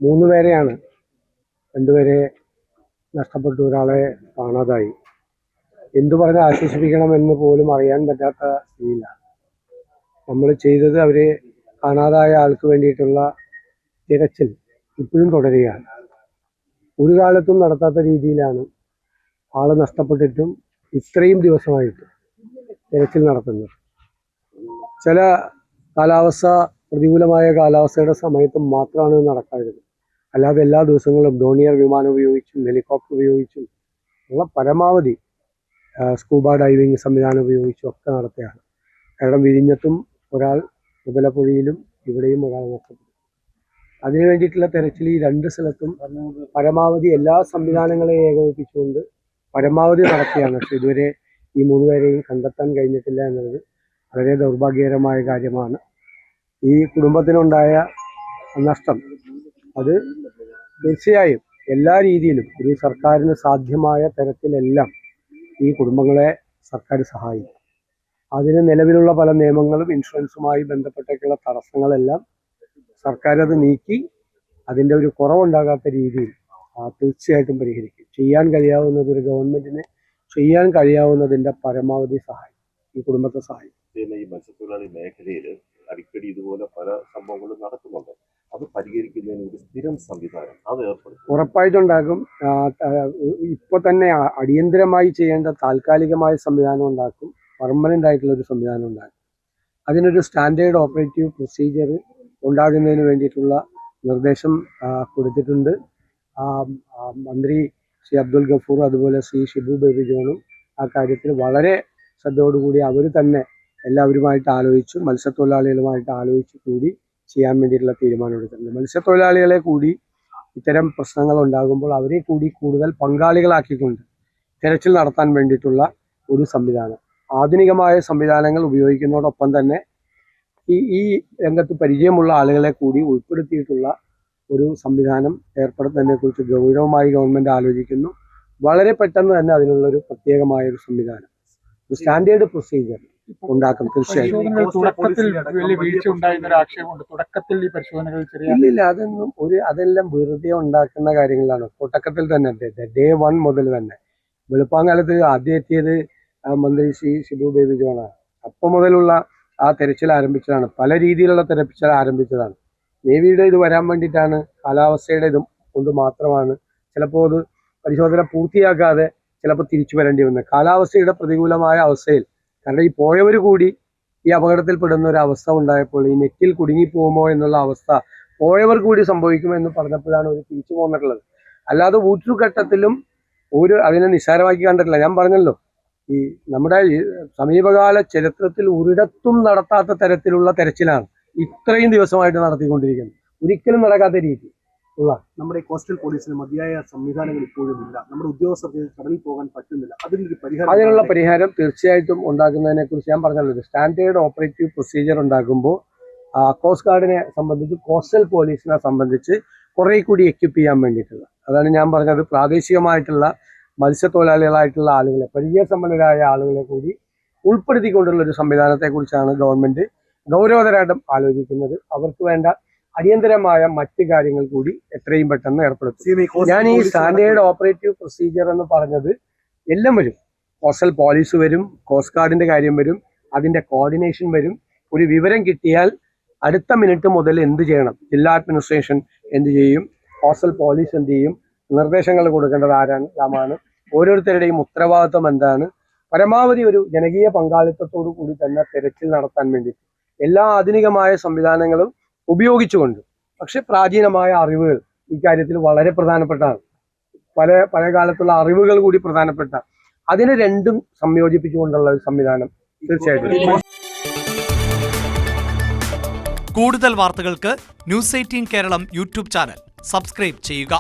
3 പേരെയാണ്, 2 പേരെ നഷ്ടപ്പെട്ടു, ഒരാളെ കാണാതായി. എന്തു പറഞ്ഞ് ആശ്വസിപ്പിക്കണമെന്ന് പോലും അറിയാൻ പറ്റാത്ത സ്ഥിതിയിലാണ് നമ്മൾ ചെയ്തത്. അവരെ കാണാതായ ആൾക്ക് വേണ്ടിയിട്ടുള്ള തിരച്ചിൽ ഇപ്പോഴും തുടരുകയാണ്. ഒരു കാലത്തും നടത്താത്ത രീതിയിലാണ് ആൾ നഷ്ടപ്പെട്ടിട്ടും ഇത്രയും ദിവസമായിട്ട് തിരച്ചിൽ നടത്തുന്നത്. ചില പ്രതികൂലമായ കാലാവസ്ഥയുടെ സമയത്ത് മാത്രമാണ് നടക്കാറുള്ളത്. അല്ലാതെ എല്ലാ ദിവസങ്ങളും ഡോണിയർ വിമാനം ഉപയോഗിച്ചും ഹെലികോപ്റ്റർ ഉപയോഗിച്ചും ഉള്ള പരമാവധി സ്കൂബ ഡൈവിങ് സംവിധാനം ഉപയോഗിച്ചും ഒക്കെ നടത്തുകയാണ്. കാരണം വിഴിഞ്ഞത്തും ഒരാൾ, മുതലപ്പുഴയിലും ഇവിടെയും ഒരാൾ നഷ്ടപ്പെട്ടു. അതിനു വേണ്ടിയിട്ടുള്ള തെരച്ചിൽ ഈ 2 സ്ഥലത്തും പരമാവധി എല്ലാ സംവിധാനങ്ങളെയും ഏകോപിപ്പിച്ചുകൊണ്ട് പരമാവധി നടത്തിയാണ്. പക്ഷെ ഇതുവരെ ഈ 3 പേരെയും കണ്ടെത്താൻ കഴിഞ്ഞിട്ടില്ല എന്നുള്ളത് വളരെ ദൗർഭാഗ്യകരമായ കാര്യമാണ്. ഈ കുടുംബത്തിനുണ്ടായ നഷ്ടം അത് തീർച്ചയായും എല്ലാ രീതിയിലും ഒരു സർക്കാരിന് സാധ്യമായ തരത്തിലെല്ലാം ഈ കുടുംബങ്ങളെ സർക്കാർ സഹായിക്കും. അതിന് നിലവിലുള്ള പല നിയമങ്ങളും ഇൻഷുറൻസുമായി ബന്ധപ്പെട്ടൊക്കെയുള്ള തടസ്സങ്ങളെല്ലാം സർക്കാർ അത് നീക്കി അതിൻ്റെ ഒരു കുറവുണ്ടാകാത്ത രീതിയിൽ തീർച്ചയായിട്ടും പരിഹരിക്കും. ചെയ്യാൻ കഴിയാവുന്നത്, ഒരു ഗവൺമെന്റിന് ചെയ്യാൻ കഴിയാവുന്നതിൻ്റെ പരമാവധി സഹായം ഈ കുടുംബത്തെ സഹായിക്കും. ഈ മത്സ്യത്തൊഴിലാളി മേഖലയിൽ അടിക്കടി ഇതുപോലെ പല സംഭവങ്ങളും നടക്കുന്നുണ്ട്. അത് പരിഹരിക്കുന്നതിന് ഒരു സ്ഥിരം സംവിധാനം അത് ഏർപ്പെടുത്തും, ഉറപ്പായിട്ടുണ്ടാകും. ഇപ്പോൾ തന്നെ അടിയന്തരമായി ചെയ്യേണ്ട താൽക്കാലികമായ സംവിധാനം ഉണ്ടാക്കും, പെർമനൻ്റ് ആയിട്ടുള്ള ഒരു സംവിധാനം ഉണ്ടാക്കും. അതിനൊരു സ്റ്റാൻഡേർഡ് ഓപ്പറേറ്റീവ് പ്രൊസീജിയർ ഉണ്ടാകുന്നതിന് വേണ്ടിയിട്ടുള്ള നിർദ്ദേശം കൊടുത്തിട്ടുണ്ട്. മന്ത്രി ശ്രീ അബ്ദുൽ ഗഫൂർ അതുപോലെ ശ്രീ ഷിബു ബേബി ജോണും ആ കാര്യത്തിൽ വളരെ ശ്രദ്ധയോടുകൂടി അവർ തന്നെ എല്ലാവരുമായിട്ട് ആലോചിച്ചു, മത്സ്യത്തൊഴിലാളികളുമായിട്ട് ആലോചിച്ച് കൂടി ചെയ്യാൻ വേണ്ടിയിട്ടുള്ള തീരുമാനമെടുത്തിട്ടുണ്ട്. മത്സ്യത്തൊഴിലാളികളെ കൂടി ഇത്തരം പ്രശ്നങ്ങൾ ഉണ്ടാകുമ്പോൾ അവരെ കൂടി കൂടുതൽ പങ്കാളികളാക്കിക്കൊണ്ട് തെരച്ചിൽ നടത്താൻ വേണ്ടിയിട്ടുള്ള ഒരു സംവിധാനം, ആധുനികമായ സംവിധാനങ്ങൾ ഉപയോഗിക്കുന്നതോടൊപ്പം തന്നെ ഈ രംഗത്ത് പരിചയമുള്ള ആളുകളെ കൂടി ഉൾപ്പെടുത്തിയിട്ടുള്ള ഒരു സംവിധാനം ഏർപ്പെടുത്തുന്നതിനെക്കുറിച്ച് ഗൗരവമായി ഗവൺമെൻറ് ആലോചിക്കുന്നു. വളരെ പെട്ടെന്ന് തന്നെ അതിനുള്ളൊരു പ്രത്യേകമായ ഒരു സംവിധാനം, ഒരു സ്റ്റാൻഡേർഡ് പ്രൊസീജിയർ ഉണ്ടാക്കും. തീർച്ചയായും ഇല്ലില്ല, അതെല്ലാം വെറുതെ ഉണ്ടാക്കുന്ന കാര്യങ്ങളാണ്. തുടക്കത്തിൽ തന്നെ ഡേ 1 മുതൽ തന്നെ വെളുപ്പാങ്കാലത്ത് ആദ്യം എത്തിയത് മന്ത്രി ശ്രീ ഷിബു ബേബി ജോണാണ്. അപ്പം മുതലുള്ള ആ തെരച്ചിൽ ആരംഭിച്ചതാണ്, പല രീതിയിലുള്ള തെരച്ചിൽ ആരംഭിച്ചതാണ്. നേവിയുടെ ഇത് വരാൻ വേണ്ടിയിട്ടാണ്, കാലാവസ്ഥയുടെ ഇതും കൊണ്ട് മാത്രമാണ് ചിലപ്പോൾ അത് പരിശോധന പൂർത്തിയാക്കാതെ ചിലപ്പോൾ തിരിച്ചു വരേണ്ടി വന്നത്. കാലാവസ്ഥയുടെ പ്രതികൂലമായ അവസ്ഥയിൽ, കാരണം ഈ പോയവർ കൂടി ഈ അപകടത്തിൽപ്പെടുന്ന ഒരു അവസ്ഥ ഉണ്ടായപ്പോൾ, ഈ നെറ്റിൽ കുടുങ്ങിപ്പോകുമോ എന്നുള്ള അവസ്ഥ പോയവർ കൂടി സംഭവിക്കുമെന്ന് പറഞ്ഞപ്പോഴാണ് ഒരു തിരിച്ചു പോന്നിട്ടുള്ളത്. അല്ലാതെ ഒരു ഘട്ടത്തിലും അതിനെ നിസ്സാരമാക്കി കണ്ടിട്ടില്ല. ഞാൻ പറഞ്ഞല്ലോ, ഈ നമ്മുടെ സമീപകാല ചരിത്രത്തിൽ ഒരിടത്തും നടത്താത്ത തരത്തിലുള്ള തെരച്ചിലാണ് ഇത്രയും ദിവസമായിട്ട് നടത്തിക്കൊണ്ടിരിക്കുന്നത്. ഒരിക്കലും നടക്കാത്ത രീതി ഉള്ള നമ്മുടെ കോസ്റ്റൽ പോലീസിന് മതിയായ സംവിധാനങ്ങൾ ഇപ്പോഴും ഇല്ല. നമ്മുടെ ഉദ്യോഗസ്ഥർക്ക് കടലിൽ പോകാൻ പറ്റുന്നില്ല. അതിനുള്ള പരിഹാരം തീർച്ചയായിട്ടും ഉണ്ടാക്കുന്നതിനെ കുറിച്ച് ഞാൻ പറഞ്ഞല്ലോ. സ്റ്റാൻഡേർഡ് ഓപ്പറേറ്റീവ് പ്രൊസീജിയർ ഉണ്ടാക്കുമ്പോൾ കോസ്റ്റ് ഗാർഡിനെ സംബന്ധിച്ച്, കോസ്റ്റൽ പോലീസിനെ സംബന്ധിച്ച് കുറെ കൂടി എക്യുപ്പ് ചെയ്യാൻ വേണ്ടിയിട്ടുള്ള, അതാണ് ഞാൻ പറഞ്ഞത്, പ്രാദേശികമായിട്ടുള്ള മത്സ്യത്തൊഴിലാളികളായിട്ടുള്ള ആളുകളെ, പരിചയസമ്പന്നരായ ആളുകളെ കൂടി ഉൾപ്പെടുത്തിക്കൊണ്ടുള്ള ഒരു സംവിധാനത്തെക്കുറിച്ചാണ് ഗവൺമെന്റ് ഗൗരവതരമായിട്ടും ആലോചിക്കുന്നത്. അവർക്ക് വേണ്ട അടിയന്തരമായ മറ്റ് കാര്യങ്ങൾ കൂടി എത്രയും പെട്ടെന്ന് ഏർപ്പെടുത്തും. ഞാൻ ഈ സ്റ്റാൻഡേർഡ് ഓപ്പറേറ്റീവ് പ്രൊസീജിയർ എന്ന് പറഞ്ഞത് എല്ലാം വരും. കോസ്റ്റൽ പോലീസ് വരും, കോസ്റ്റ് ഗാർഡിന്റെ കാര്യം വരും, അതിന്റെ കോർഡിനേഷൻ വരും. ഒരു വിവരം കിട്ടിയാൽ അടുത്ത മിനിറ്റ് മുതൽ എന്ത് ചെയ്യണം, ജില്ലാ അഡ്മിനിസ്ട്രേഷൻ എന്ത് ചെയ്യും, കോസ്റ്റൽ പോലീസ് എന്ത് ചെയ്യും, നിർദ്ദേശങ്ങൾ കൊടുക്കേണ്ടത് ആരാണ്, ഓരോരുത്തരുടെയും ഉത്തരവാദിത്വം എന്താണ്, പരമാവധി ഒരു ജനകീയ പങ്കാളിത്തത്തോടു കൂടി തന്നെ തെരച്ചിൽ നടത്താൻ വേണ്ടി എല്ലാ ആധുനികമായ സംവിധാനങ്ങളും ഉപയോഗിച്ചുകൊണ്ട്, പക്ഷെ പ്രാചീനമായ അറിവുകൾ ഇക്കാര്യത്തിൽ വളരെ പ്രധാനപ്പെട്ടാണ്. പഴയ കാലത്തുള്ള അറിവുകൾ കൂടി പ്രധാനപ്പെട്ട, അതിനെ രണ്ടും സംയോജിപ്പിച്ചുകൊണ്ടുള്ള ഒരു സംവിധാനം തീർച്ചയായിട്ടും. കൂടുതൽ വാർത്തകൾക്ക് News 18 Keralam YouTube channel subscribe ചെയ്യുക.